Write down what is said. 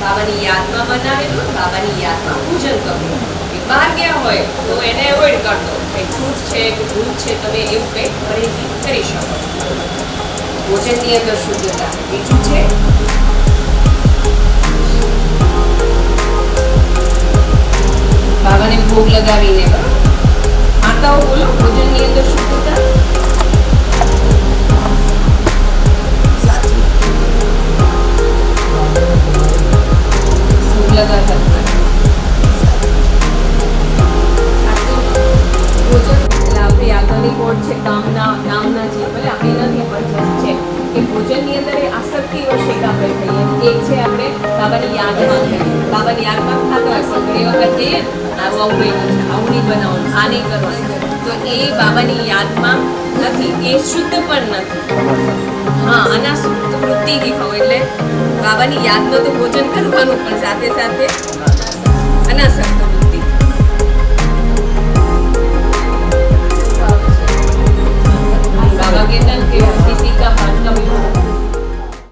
બાબાની યાદમાં બનાવેલું, બાબાની યાદમાં પૂજન કરવું. બહાર ગયા હોય તો એને એવોઇડ કરતો, કંઈ છૂટ છે કે ભૂત છે, તમે એવું કંઈ પરેજી કરી શકો. ભોજનની અંદર શુદ્ધતા. બીજું છે બાબાને ભોગ લગાવીને, માતાઓ બોલો ભોજનની અંદર શુદ્ધતા. લગાતા આપણી આગળની કોડ છે કામનાજી, ભલે આપણી નથી પણ છે કે ભોજનની અંદર એ આસક્તિઓ છે કે આપણે કહીએ. એક છે આપણે બાબાની યાદમાં ખાતા હોય પણ ઘણી વખત કહીએ આવું બન્યું છે, આવું નહીં બનાવવાનું, આ નહીં કરવાનું, તો એ બાબાની યાદમાં નથી, એ શુદ્ધ પણ નથી. હા, અનાશુદ્ધ વૃત્તિથી ખાવું એટલે બાબાની યાદમાં તો ભોજન કરવાનું પણ સાથે સાથે અનાસક્ત